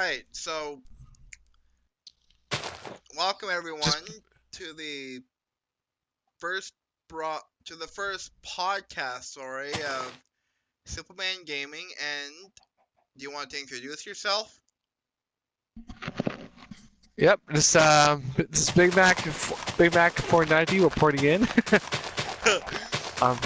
right, so welcome everyone Just to the first to the first podcast, of Simpleman Gaming. And do you want to introduce yourself? yep. This Big Mac 490 reporting in. um,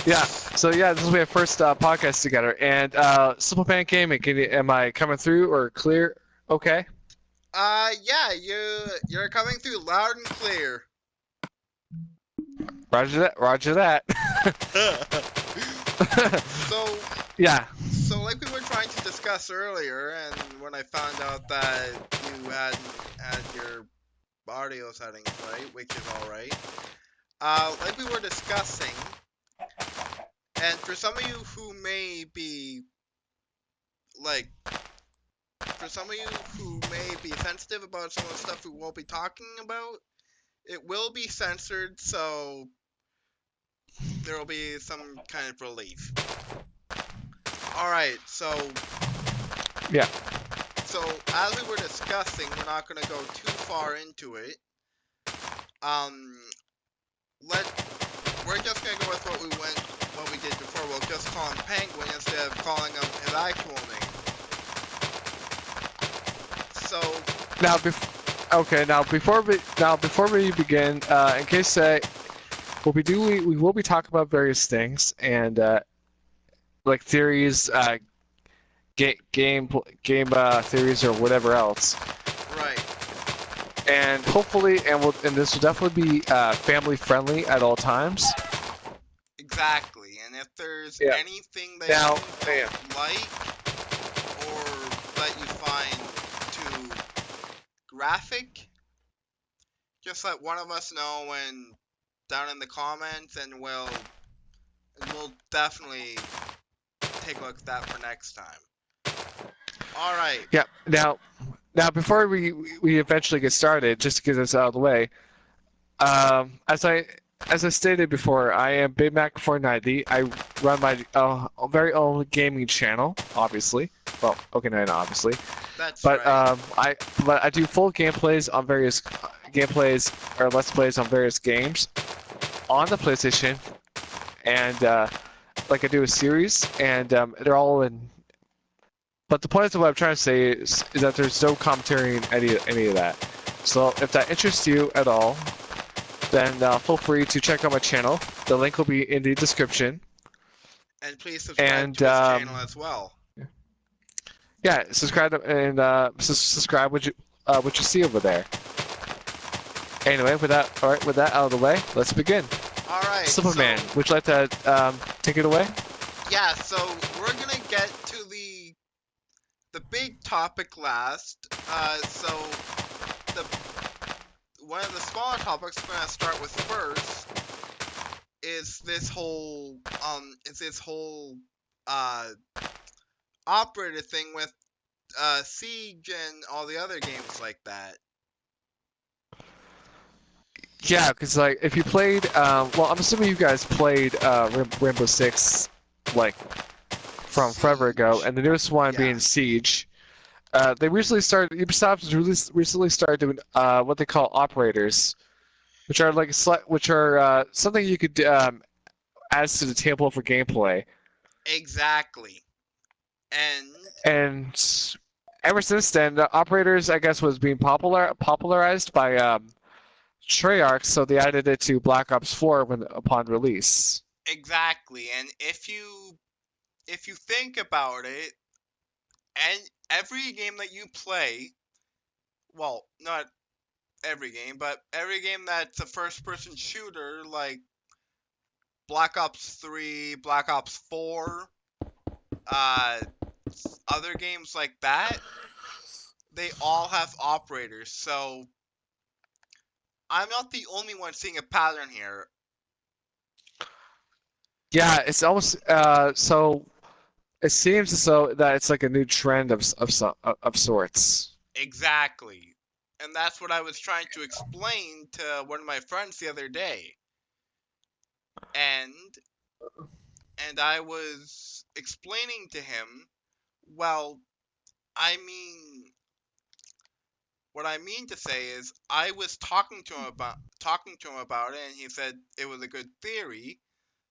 yeah. So yeah, this will be our first podcast together. And Simple Pan Gaming, am I coming through or clear? Okay. Yeah, you're coming through loud and clear. Roger that. Roger that. so, yeah. so like we were trying to discuss earlier, and when I found out that you hadn't had your audio settings right, which is all right. Like we were discussing, and for some of you who may be like for some of you who may be sensitive about some of the stuff we will be talking about, it will be censored, so there will be some kind of relief. Alright, Yeah. so as we were discussing, we're not going to go too far into it. Um, let we're just going to go with what we did before. We'll just call him Penguin instead of calling him his actual name. So before we begin, in case we will be talking about various things and like theories, game theories or whatever else. right. And hopefully, and this will definitely be family friendly at all times. Exactly, and if there's Yeah. anything that Now, you don't like or that you find too graphic, just let one of us know when down in the comments, and we'll definitely take a look at that for next time. All right. yeah. Now before we eventually get started, just to get this out of the way, as I stated before, I am Big Mac 490. I run my very own gaming channel, obviously. Well, okay, not obviously, That's but right. I do full gameplays on various gameplays or let's plays on various games on the PlayStation, and like I do a series, and they're all in. But the point of what I'm trying to say is that there's no commentary in any of that. So if that interests you at all, then feel free to check out my channel. The link will be in the description. And please subscribe And to his channel as well. yeah, subscribe what you see over there. Anyway, with that out of the way, let's begin. All right. Superman, So would you like to take it away? yeah, so we're gonna get to the big topic last. So the one of the smaller topics we're gonna start with first is this whole uh operator thing with Siege and all the other games like that. Yeah, because like if you played, well, I'm assuming you guys played Rainbow Six, like from forever ago, Siege. and the newest one Yeah. being Siege. They recently started. Ubisoft has recently started doing what they call operators, which are something you could add to the table for gameplay. Exactly. And And ever since then, the operators, I guess, was being popularized by Treyarch, so they added it to Black Ops 4 upon release. exactly. And if you think about it, and every game that you play, well, not every game, but every game that's a first person shooter like Black Ops 3, Black Ops 4, uh, other games like that, they all have operators. So I'm not the only one seeing a pattern here. Yeah, it's almost so. It seems as though that it's like a new trend of sorts. Exactly. And that's what I was trying to explain to one of my friends the other day. And I was explaining to him, well, I mean, what I mean to say is, I was talking to him about it, and he said it was a good theory.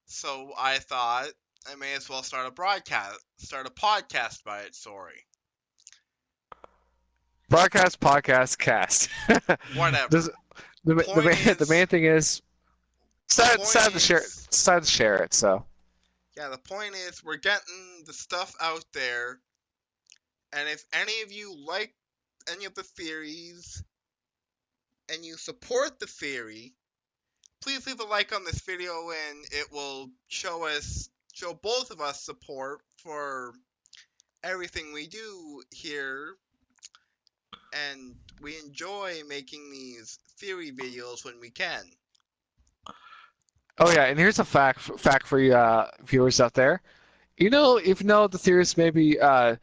So I thought I may as well start a podcast by it. Sorry, Broadcast, podcast, cast. whatever. Does Point the is, main thing is the point decided to share it. So yeah, the point is, we're getting the stuff out there, and if any of you like any of the theories and you support the theory, please leave a like on this video, and it will show both of us support for everything we do here, and we enjoy making these theory videos when we can. oh yeah, and here's a fact for you viewers out there. Even though the theories maybe um,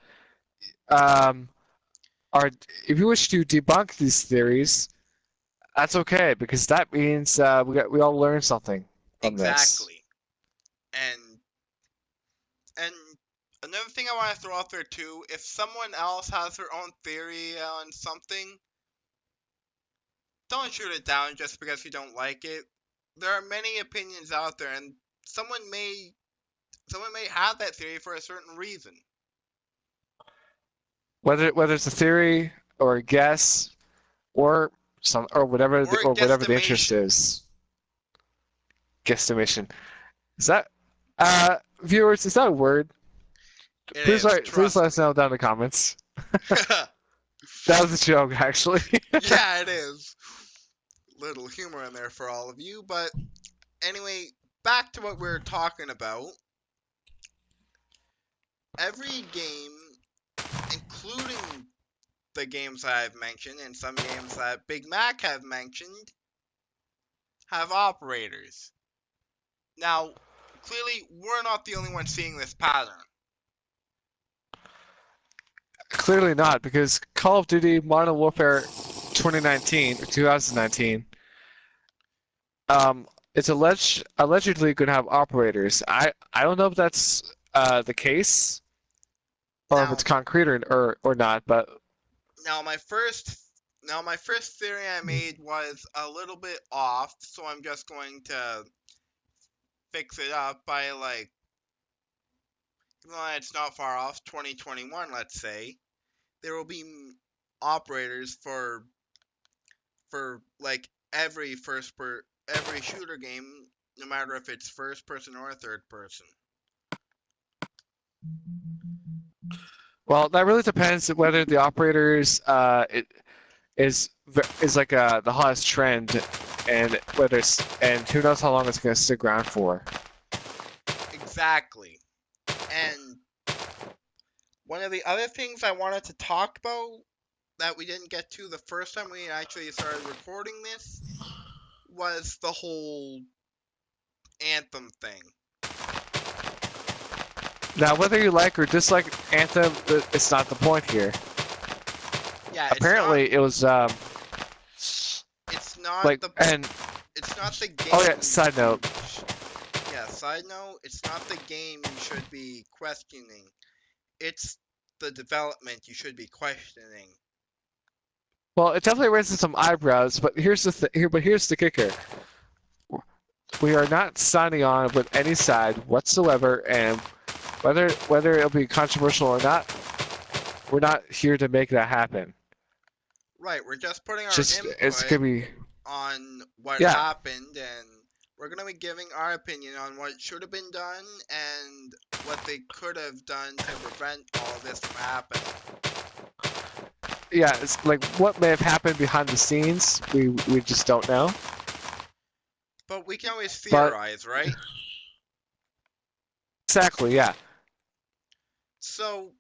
are, if you wish to debunk these theories, that's okay because that means we all learned something from this. Exactly. And another thing I want to throw out there too, if someone else has their own theory on something, don't shoot it down just because you don't like it. There are many opinions out there, and someone may have that theory for a certain reason. Whether it's a theory or a guess or Or a whatever the interest guesstimation. is. Guesstimation. Is that viewers? Is that a word? It is, Please trust let us me. know down in the comments. That was a joke, actually. Yeah, it is. Little humor in there for all of you, but anyway, back to what we're talking about. Every game, including the games I've mentioned and some games that Big Mac have mentioned, have operators. Now, clearly, we're not the only ones seeing this pattern. Clearly not, because Call of Duty Modern Warfare 2019 or 2019, it's allegedly going to have operators. I don't know if that's the case or if Now, it's concrete or not, but now my first theory I made was a little bit off, so I'm just going to fix it up by even though it's not far off, 2021, let's say, there will be operators for like every shooter game, no matter if it's first person or third person. well, that really depends on whether the operators it is like the hottest trend, and who knows how long it's going to stick around for. Exactly. And one of the other things I wanted to talk about that we didn't get to the first time we actually started recording this was the whole Anthem thing. Now, whether you like or dislike Anthem, it's not the point here. Yeah, Apparently, it was it's not like the and it's not the game. oh yeah, side note. Yeah, side note, it's not the game you should be questioning. It's the development you should be questioning. Well, it definitely raises some eyebrows, but here's the kicker. We are not signing on with any side whatsoever, and whether it'll be controversial or not, we're not here to make that happen. Right, we're just putting our It's input gonna be on what yeah, happened, and we're going to be giving our opinion on what should have been done and what they could have done to prevent all of this from happening. yeah. It's like what may have happened behind the scenes. We just don't know. But we can always But theorize, right? exactly, yeah. So,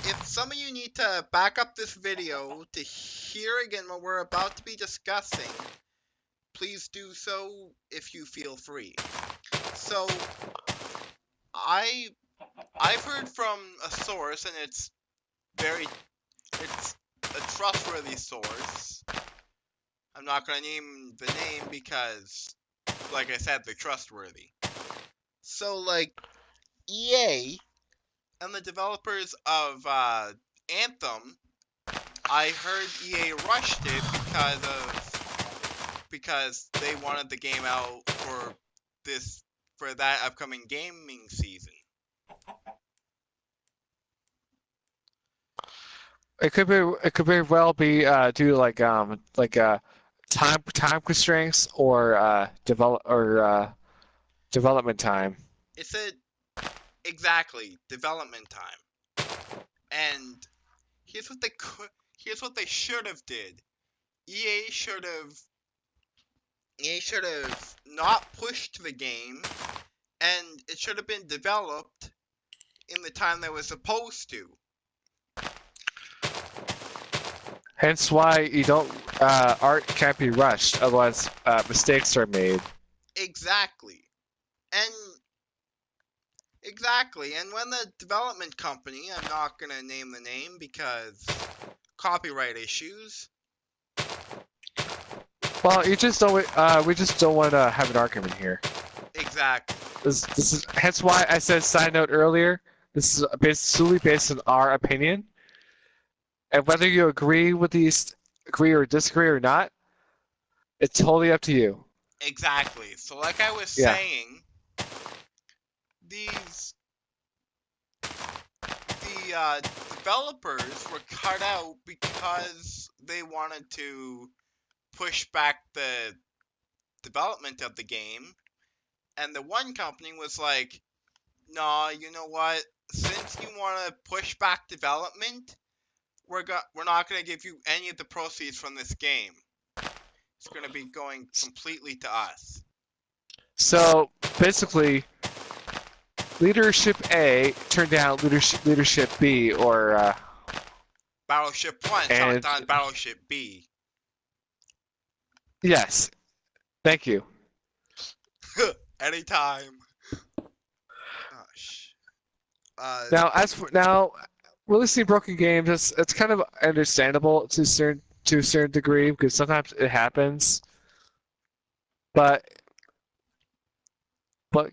if some of you need to back up this video to hear again what we're about to be discussing, please do so if you feel free. So, I've heard from a source, and it's a trustworthy source. I'm not gonna name the name because, like I said, they're trustworthy. So, like, EA and the developers of Anthem, I heard EA rushed it because they wanted the game out for that upcoming gaming season. It could very well be due to time constraints or development time. It said exactly development time, and here's what they could. Here's what they should have did. EA should have EA should have not pushed the game, and it should have been developed in the time that was supposed to. Hence why you don't art can't be rushed, otherwise mistakes are made. Exactly. And exactly. And when the development company, I'm not gonna name the name because copyright issues. Well, you just don't. We just don't want to have an argument here. Exactly. This is hence why I said side note earlier. This is solely based on our opinion, and whether you agree or disagree or not, it's totally up to you. Exactly. So like I was Yeah. saying, the developers were cut out because they wanted to push back the development of the game, and the one company was like, "Nah, you know what? Since you want to push back development, we're not gonna give you any of the proceeds from this game. It's gonna be going completely to us." So basically, leadership A turned down leadership B, or Battleship 1 shot and down Battleship B. yes, thank you. Anytime. Gosh. Now, releasing broken games, it's kind of understandable to a certain degree because sometimes it happens. But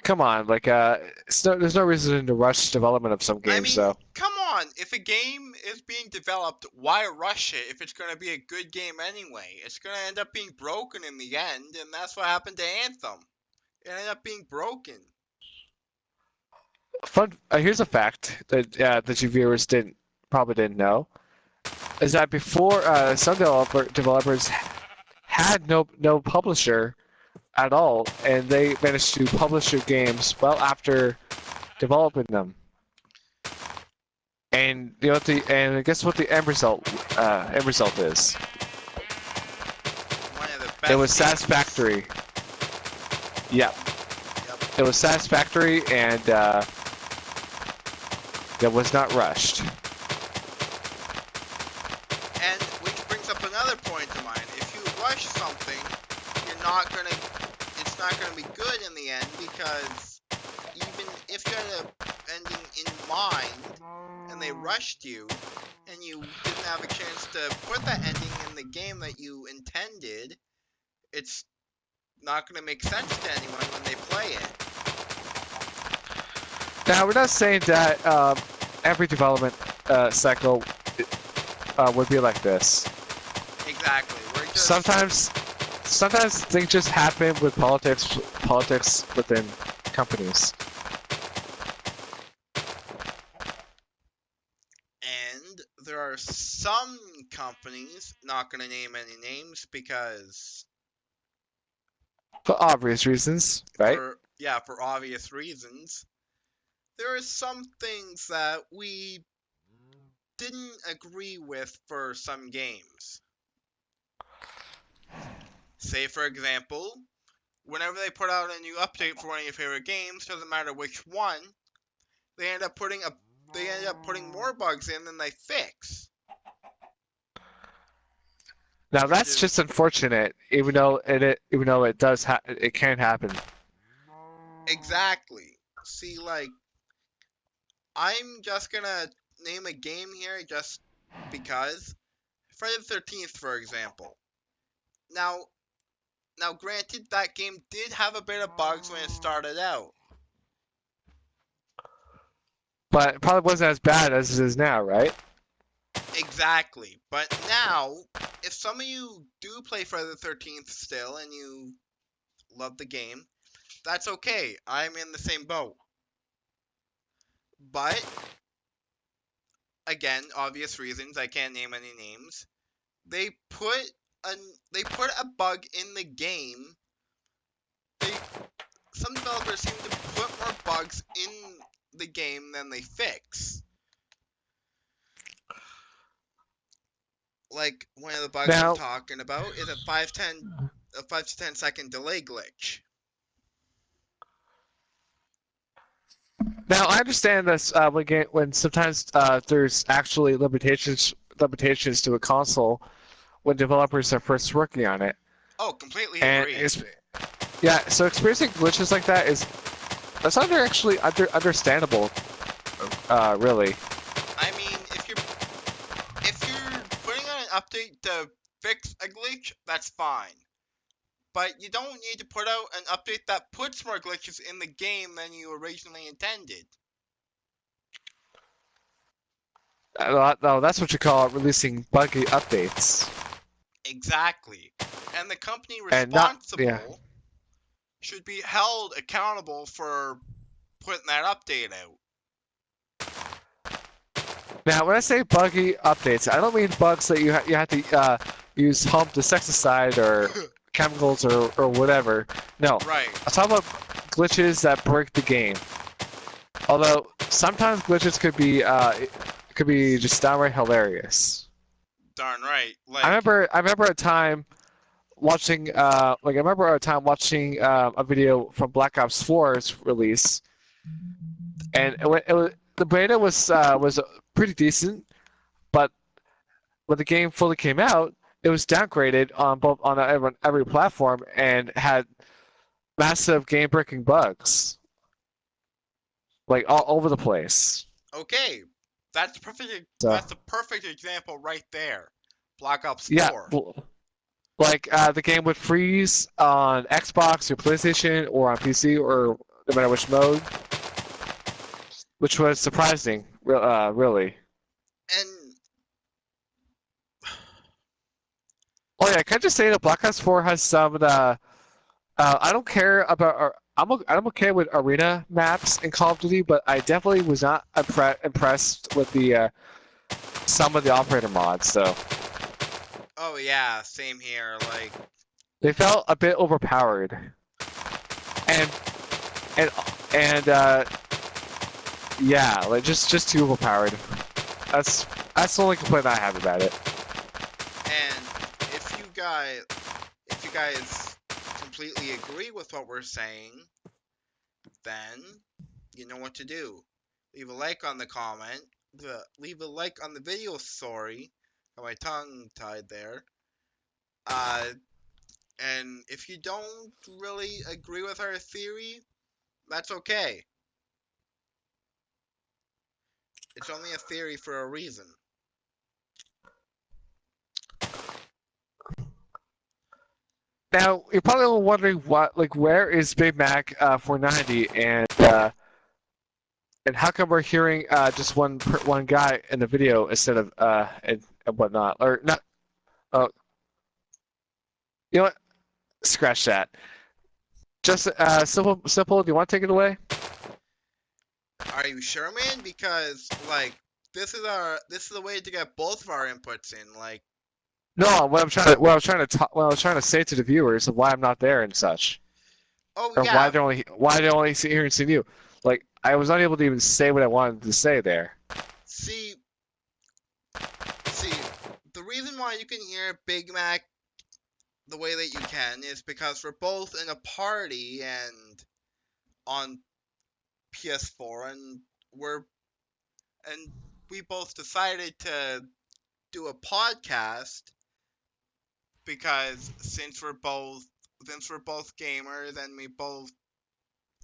come on, there's no reason to rush development of some I games. mean, So come on. If a game is being developed, why rush it if it's gonna be a good game anyway? It's gonna end up being broken in the end, and that's what happened to Anthem. It ended up being broken. here's a fact that you viewers probably didn't know is that before some developers had no publisher at all, and they managed to publish their games well after developing them. And guess what the end result is? One of the best It was games. Satisfactory. Yep. Yep. It was Satisfactory, and it was not rushed. And which brings up another point of mine. If you rush something, it's not gonna be good in the end, because even if you had an ending in mind and they rushed you and you didn't have a chance to put that ending in the game that you intended, it's not gonna make sense to anyone when they play it. Now, we're not saying that every development cycle would be like this. Exactly. We're just Sometimes things just happen with politics within companies. And there are some companies, not gonna name any names because For obvious reasons, right? for obvious reasons, there are some things that we didn't agree with for some games. Say, for example, whenever they put out a new update for one of your favorite games, doesn't matter which one, they end up putting more bugs in than they fix. Now that's just unfortunate, even though it can happen. Exactly. See, like, I'm just gonna name a game here just because. Friday the 13th, for example. Now, granted, that game did have a bit of bugs when it started out. But it probably wasn't as bad as it is now, right? Exactly. But now, if some of you do play Friday the 13th still and you love the game, that's okay. I'm in the same boat. But, again, obvious reasons, I can't name any names. They put a they put a bug in the game. They Some developers seem to put more bugs in the game than they fix. Like one of the bugs I'm Now, talking about is a 5 to 10 second delay glitch. now I understand this when sometimes there's actually limitations to a console when developers are first working on it, Oh, completely and agree. yeah, so experiencing glitches like that is that's understandable, really. I mean, if you're putting on an update to fix a glitch, that's fine. But you don't need to put out an update that puts more glitches in the game than you originally intended. No, that's what you call releasing buggy updates, Exactly. And the company and not yeah. responsible should be held accountable for putting that update out. Now, when I say buggy updates, I don't mean bugs that you have to use home insecticide or chemicals or whatever. No, Right. I'm talking about glitches that break the game. Although sometimes glitches could be just downright hilarious. Darn right. I remember a time watching a video from Black Ops 4's release, and it was the beta was pretty decent, but when the game fully came out, it was downgraded on every platform and had massive game-breaking bugs, like all over the place. Okay, that's perfect. So That's the perfect example right there. Black Ops yeah, 4. like the game would freeze on Xbox or PlayStation or on PC or no matter which mode, which was surprising, really. And Oh yeah, can I just say that Black Ops 4 has some of the I don't care about. I'm okay with arena maps in Call of Duty, but I definitely was not impressed with the some of the operator mods. So oh yeah, same here. they felt a bit overpowered, and and and yeah, like just too overpowered. That's that's the only complaint I have about it. and if you guys completely agree with what we're saying, then you know what to do. Leave a like on the comment. Leave a like on the video. Sorry, got my tongue tied there. Uh, and if you don't really agree with our theory, that's okay. It's only a theory for a reason. Now you're probably wondering where is Big Mac 490 and how come we're hearing just one guy in the video instead of and whatnot or not? Oh, you know what? Scratch that. Just simple. Do you want to take it away? Are you sure, man? Because this is the way to get both of our inputs in. No, what I was trying to say to the viewers of why I'm not there and such, Oh or yeah, why they're only hearing seeing you. Like I was unable to even say what I wanted to say there. see, see, the reason why you can hear Big Mac the way that you can is because we're both in a party and on PS4, and we both decided to do a podcast because since we're both gamers and we both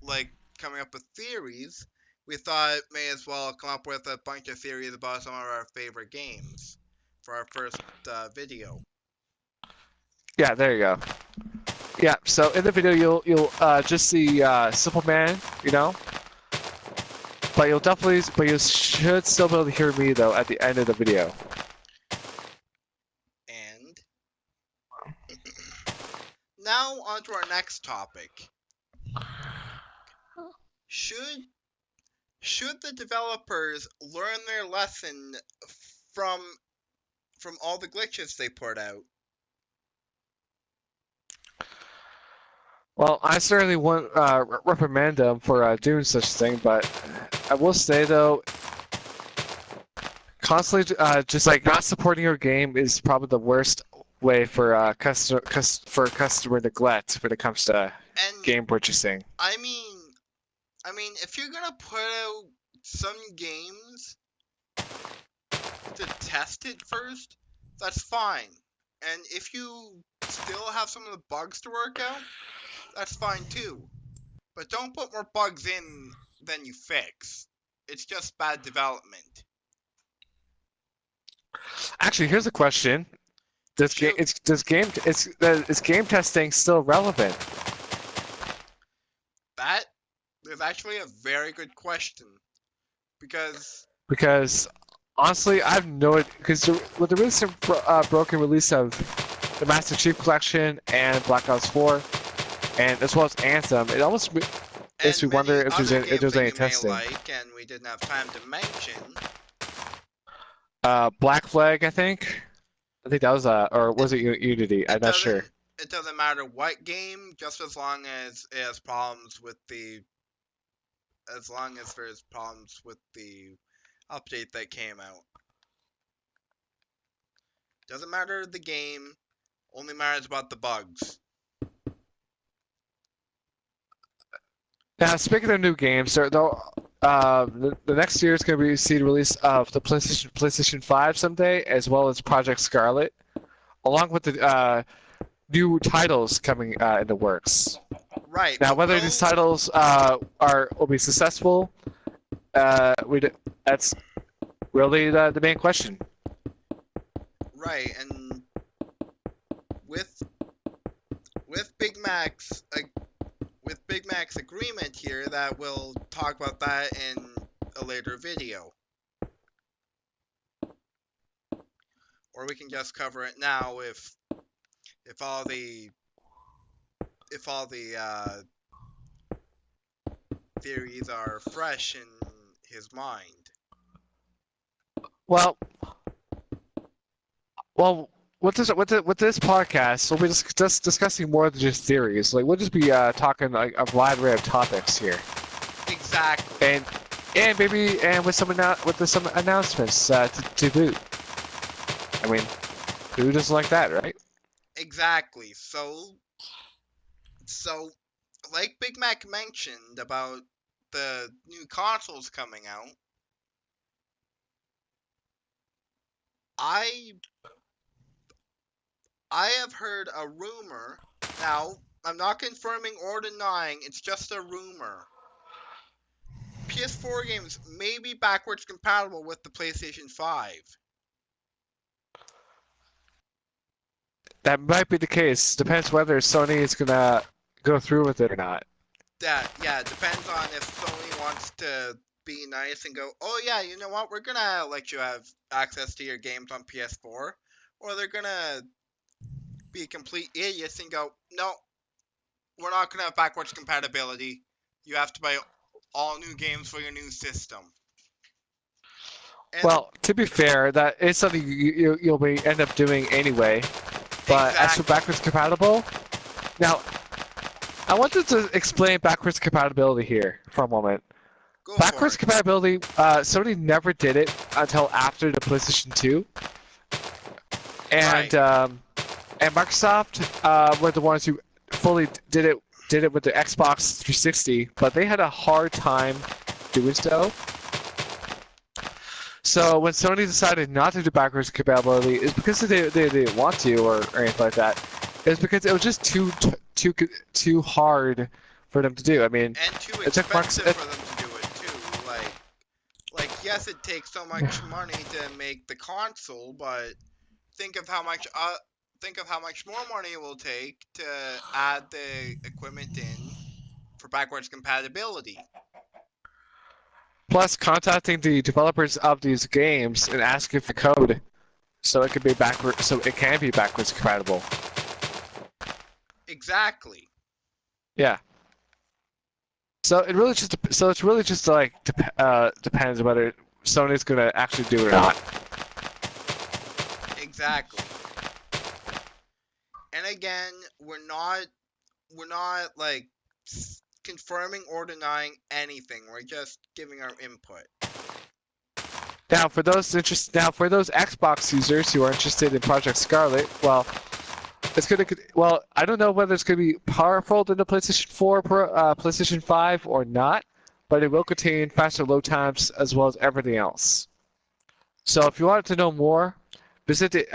like coming up with theories, we thought may as well come up with a bunch of theories about some of our favorite games for our first video. Yeah, there you go. Yeah, so in the video you'll just see Simple Man, you know, but you should still be able to hear me though at the end of the video. next topic. Should the developers learn their lesson from all the glitches they put out? Well, I certainly won't reprimand them for doing such a thing, but I will say though, constantly just like not supporting your game is probably the worst way for customer neglect when it comes to And game purchasing. I mean, if you're gonna put out some games to test it first, that's fine. And if you still have some of the bugs to work out, that's fine too. But don't put more bugs in than you fix. It's just bad development. Actually, here's a question: Is game testing still relevant? That is actually a very good question. Because honestly, I've no idea. Because with the recent broken release of the Master Chief Collection and Black Ops 4, and as well as Anthem, it almost makes me wonder if there's any testing. And we didn't have time to mention. Black Flag, I think. I think that was or was it Unity? I'm not sure. It doesn't matter what game, just as long as it has problems with there's problems with the update that came out. Doesn't matter the game, only matters about the bugs. Now, speaking of new games, the next year is going to see the release of the PlayStation 5 someday, as well as Project Scarlet, along with the new titles coming in the works. Right. Now, whether these titles will be successful, that's really the main question. Right, and with Big Mac's agreement here, that we'll talk about that in a later video, or we can just cover it now if all the theories are fresh in his mind. Well, with this podcast, we'll be just discussing more than just theories. Like we'll just be talking like a wide array of topics here. Exactly. And maybe with some announcements to boot. I mean, who doesn't like that, right? Exactly. So like Big Mac mentioned about the new consoles coming out, I have heard a rumor. Now, I'm not confirming or denying, it's just a rumor. PS4 games may be backwards compatible with the PlayStation 5. That might be the case. Depends whether Sony is gonna go through with it or not. Yeah, it depends on if Sony wants to be nice and go, oh yeah, you know what, we're gonna let you have access to your games on PS4. Or they're gonna be complete idiots and go, no, we're not gonna have backwards compatibility. You have to buy all new games for your new system. And well, to be fair, that is something you'll end up doing anyway. But as for backwards compatible, now I wanted to explain backwards compatibility here for a moment. Backwards compatibility, Sony never did it until after the PlayStation 2, and and Microsoft were the ones who fully did it with the Xbox 360, but they had a hard time doing so. So when Sony decided not to do backwards compatibility, it's because they didn't want to or anything like that. It's because it was just too hard for them to do. I mean, and too expensive for them to do it too. Like yes, it takes so much money to make the console, but think of how much more money it will take to add the equipment in for backwards compatibility. Plus, contacting the developers of these games and asking for code so it can be backwards compatible. Exactly. Yeah. So it's really just like depends whether Sony's gonna actually do it or not. Exactly. And again, we're not like confirming or denying anything. We're just giving our input. Now for those Xbox users who are interested in Project Scarlet, well, I don't know whether it's gonna be powerful than the PlayStation 4, PlayStation 5 or not, but it will contain faster load times as well as everything else. So if you wanted to know more, visit the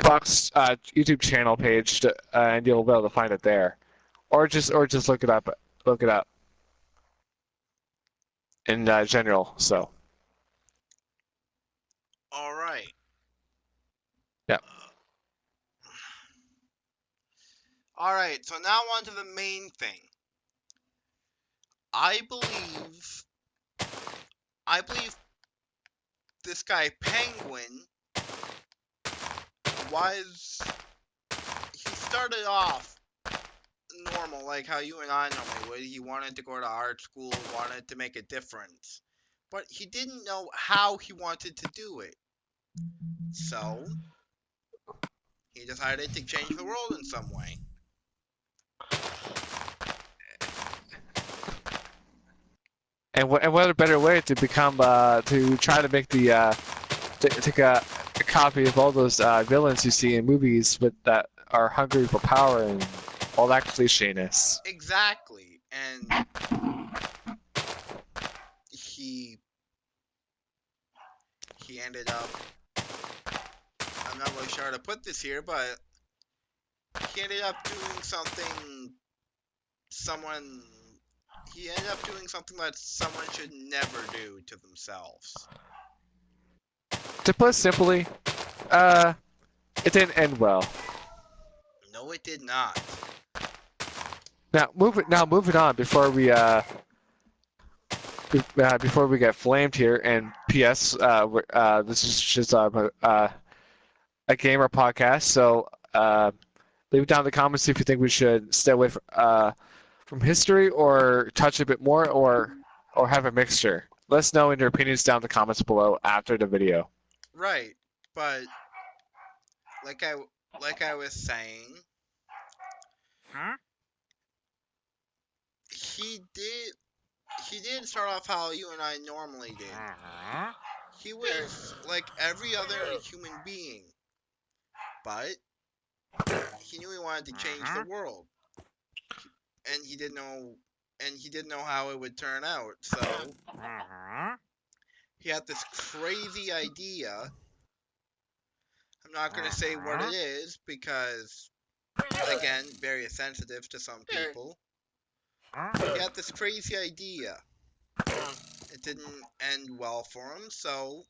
Xbox YouTube channel page, and you'll be able to find it there, or just look it up in general. So All right. yeah. All right. So now on to the main thing. I believe I believe this guy Penguin was he started off normal like how you and I normally would. He wanted to go to art school, wanted to make a difference. But he didn't know how he wanted to do it. So, he decided to change the world in some way. And what a better way to become to try to make the take a copy of all those villains you see in movies with that are hungry for power and all that clichéness. Exactly. And he he ended up I'm not really sure how to put this here, but he ended up doing something someone he ended up doing something that someone should never do to themselves. To put it simply, uh, it didn't end well. No, it did not. Now moving on before we get flamed here. And P.S. This is just a gamer podcast, so leave it down in the comments if you think we should stay away from history or touch a bit more or have a mixture. Let us know in your opinions down in the comments below after the video. Right. But like I was saying, Huh? he did he did start off how you and I normally did. Uh-huh. He was like every other human being, but he knew he wanted to change the world, and he didn't know how it would turn out. So Uh-huh. he had this crazy idea. I'm not gonna say what it is because, again, very sensitive to some people. He had this crazy idea. It didn't end well for him, so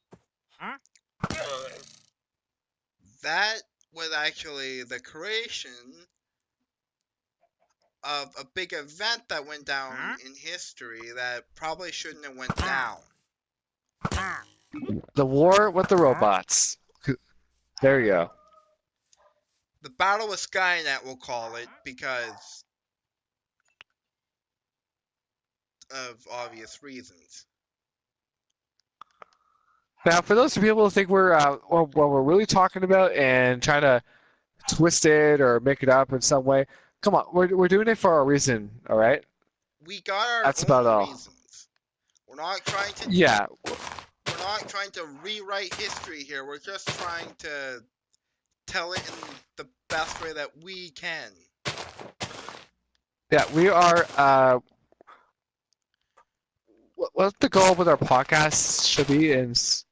that was actually the creation of a big event that went down in history that probably shouldn't have went down. The war with the robots. There you go. The Battle with Skynet, we'll call it, because of obvious reasons. Now, for those people who think what we're really talking about and trying to twist it or make it up in some way, come on, we're doing it for a reason, all right? We got our That's about own all. reasons. We're not trying to Yeah, we're not trying to rewrite history here. We're just trying to tell it in the best way that we can. yeah, we are. What the goal with our podcast should be is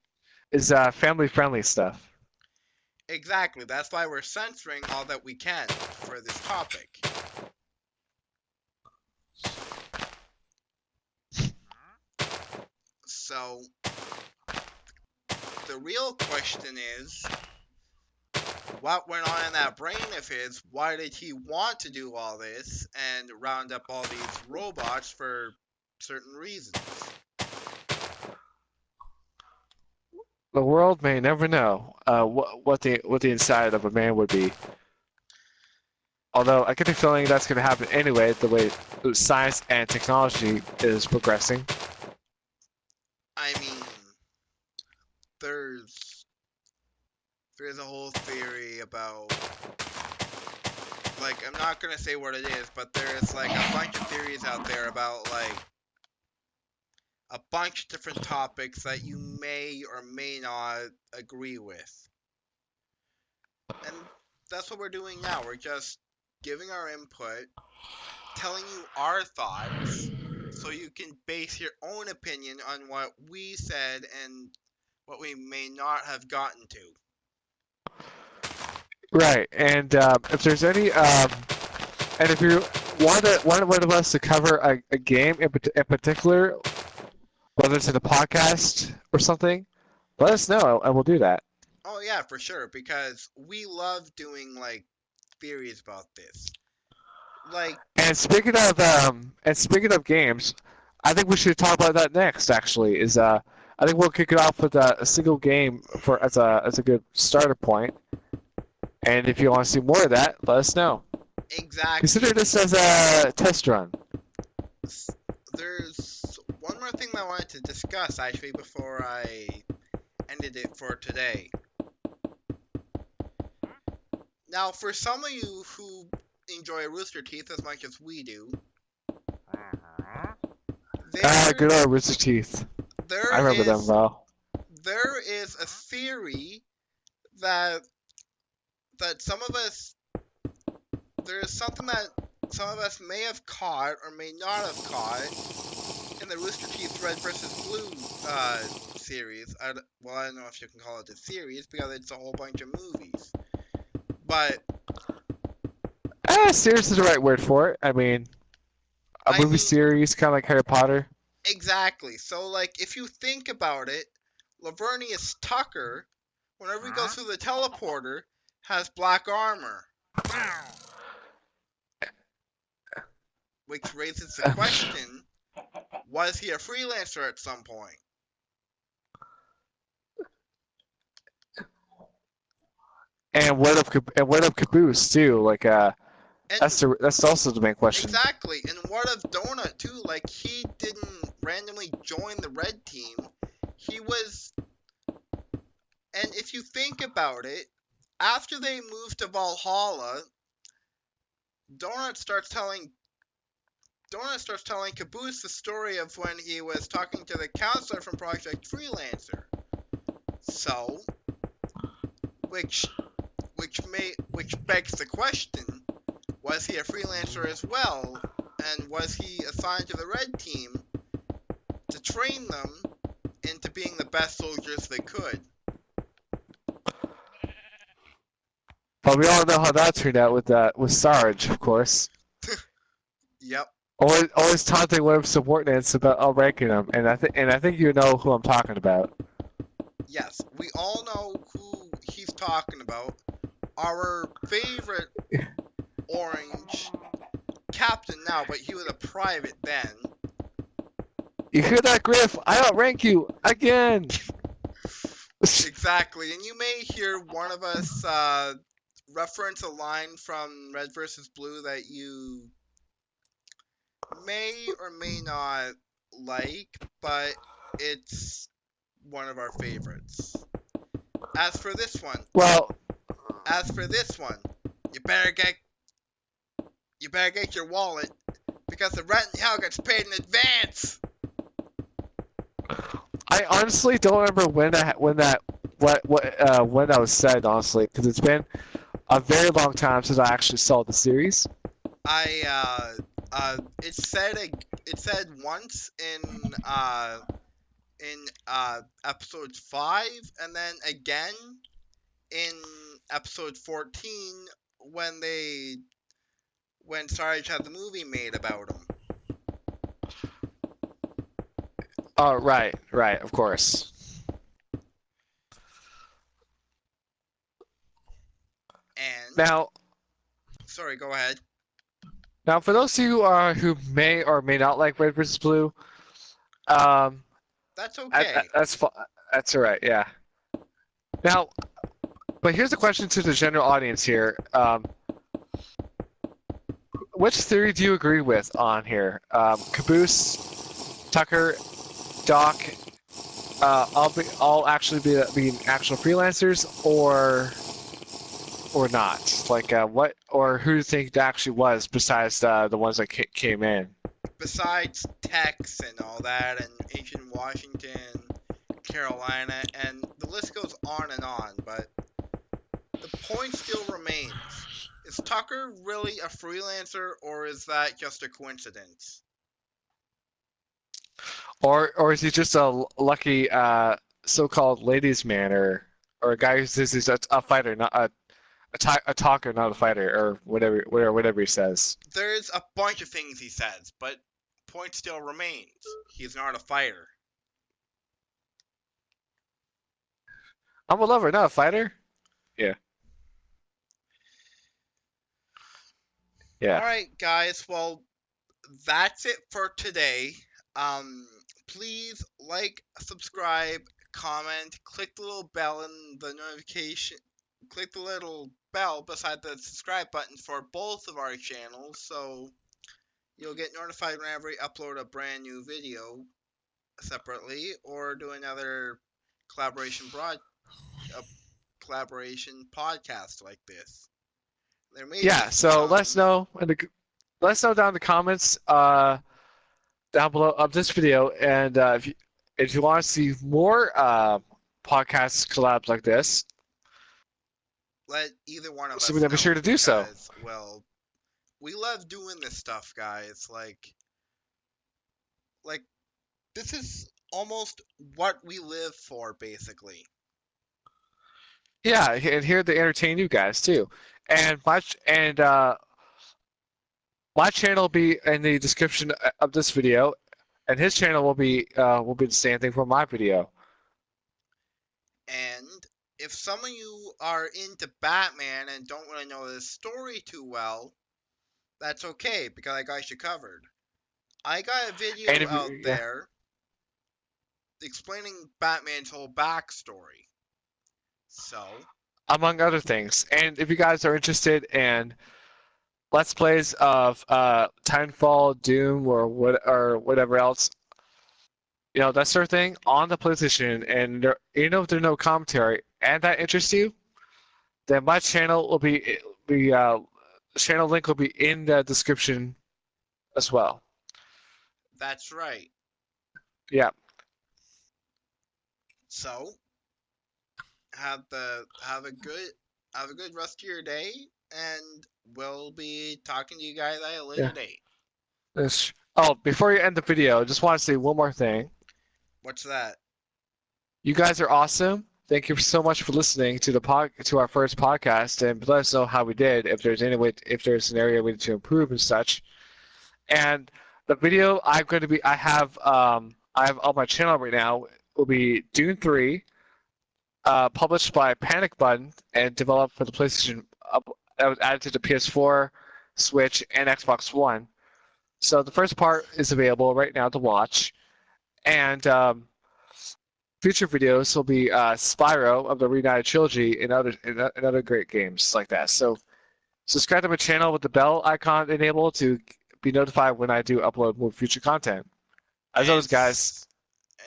family friendly stuff. Exactly. That's why we're censoring all that we can for this topic. So, the real question is, what went on in that brain of his? Why did he want to do all this and round up all these robots for certain reasons? The world may never know what the inside of a man would be. Although I get the feeling that's going to happen anyway, the way science and technology is progressing. I mean, there's there's a whole theory about, like, I'm not gonna say what it is, but there's like a bunch of theories out there about like a bunch of different topics that you may or may not agree with. And that's what we're doing now. We're just giving our input, telling you our thoughts, so you can base your own opinion on what we said and what we may not have gotten to. Right, and if there's any, and if you want one of us to cover a game in particular, whether it's in a podcast or something, let us know, and we'll do that. Oh yeah, for sure, because we love doing like theories about this. Like, And speaking of games, I think we should talk about that next. Actually, I think we'll kick it off with a single game for as a good starter point. And if you want to see more of that, let us know. exactly. Consider this as a test run. There's one more thing that I wanted to discuss actually before I ended it for today. Now, for some of you who enjoy Rooster Teeth as much as we do, Good old Rooster Teeth. I remember them well. there is a theory that some of us, there is something that some of us may have caught or may not have caught in the Rooster Teeth Red versus Blue series. I don't know if you can call it a series because it's a whole bunch of movies. But Series is the right word for it. I mean, a movie series, kind of like Harry Potter. exactly. So, like, if you think about it, Lavernius Tucker, whenever he goes through the teleporter, has black armor. Which raises the question, was he a freelancer at some point? And what of Caboose too? Like And that's also the main question. exactly. And what of Donut too? Like, he didn't randomly join the red team. He was, and if you think about it, after they moved to Valhalla, Donut starts telling Caboose the story of when he was talking to the counselor from Project Freelancer. So, which begs the question, was he a freelancer as well? And was he assigned to the red team to train them into being the best soldiers they could? But we all know how that turned out with Sarge, of course. Yep. Always taunting one of his subordinates about outranking him, and I think you know who I'm talking about. Yes, we all know who he's talking about. Our favorite orange captain now, but he was a private then. You hear that, Griff? I outrank you again. Exactly, and you may hear one of us reference a line from Red vs. Blue that you may or may not like, but it's one of our favorites. As for this one, you better get your wallet because the rent in hell gets paid in advance. I honestly don't remember when that was said, honestly, because it's been a very long time since I actually saw the series. It said once in episode 5, and then again in episode 14 when Sarge had the movie made about him. Oh, right, of course. And now, sorry, go ahead. Now, for those of you who may or may not like Red vs. Blue, that's okay. That's all right. Yeah. Now, but here's a question to the general audience here. which theory do you agree with on here? Caboose, Tucker, Doc, all actually being actual freelancers, or not? Like what, or who do you think it actually was besides the ones that came in? Besides Tex and all that, and ancient Washington, Carolina, and the list goes on and on, but the point still remains. Is Tucker really a freelancer, or is that just a coincidence? Or is he just a lucky so-called ladies' man, or a guy who says he's a fighter, not a talker, not a fighter, or whatever he says. There's a bunch of things he says, but point still remains. He's not a fighter. I'm a lover, not a fighter. Yeah. Yeah. Alright, guys, well, that's it for today. Please like, subscribe, comment, click the little bell and the notification. Click the little bell beside the subscribe button for both of our channels, so you'll get notified whenever we upload a brand new video separately, or do another collaboration collaboration podcast like this. There may Yeah. be So let us some. know let us know down in the comments down below of this video, and if you want to see more podcast collabs like this, Let either one of so us be know, sure to do so. because, well, we love doing this stuff, guys. Like this is almost what we live for, basically. Yeah, and here to entertain you guys too. And my channel will be in the description of this video, and his channel will be the same thing for my video. And if some of you are into Batman and don't really know this story too well, that's okay, because I got you covered. I got a video And if out you, yeah, there explaining Batman's whole backstory. So, among other things. And if you guys are interested in Let's Plays of Titanfall, Doom, or whatever else, that sort of thing on the PlayStation, and if there's no commentary, and that interests you, then my channel will be the channel link will be in the description as well. that's right. Yeah. So, have a good rest of your day, and we'll be talking to you guys at a later Yeah. date. Oh, before you end the video, I just want to say one more thing. What's that? You guys are awesome. Thank you so much for listening to to our first podcast, and let us know how we did. If there's an area we need to improve and such. And the video I have on my channel right now will be Dune 3, published by Panic Button and developed for the PlayStation. That was added to the PS4, Switch, and Xbox One. So the first part is available right now to watch, and future videos will be Spyro of the Reunited Trilogy and other great games like that. So subscribe to my channel with the bell icon enabled to be notified when I do upload more future content. As always, guys.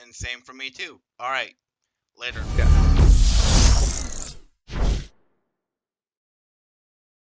And same for me too. All right, later. Yeah.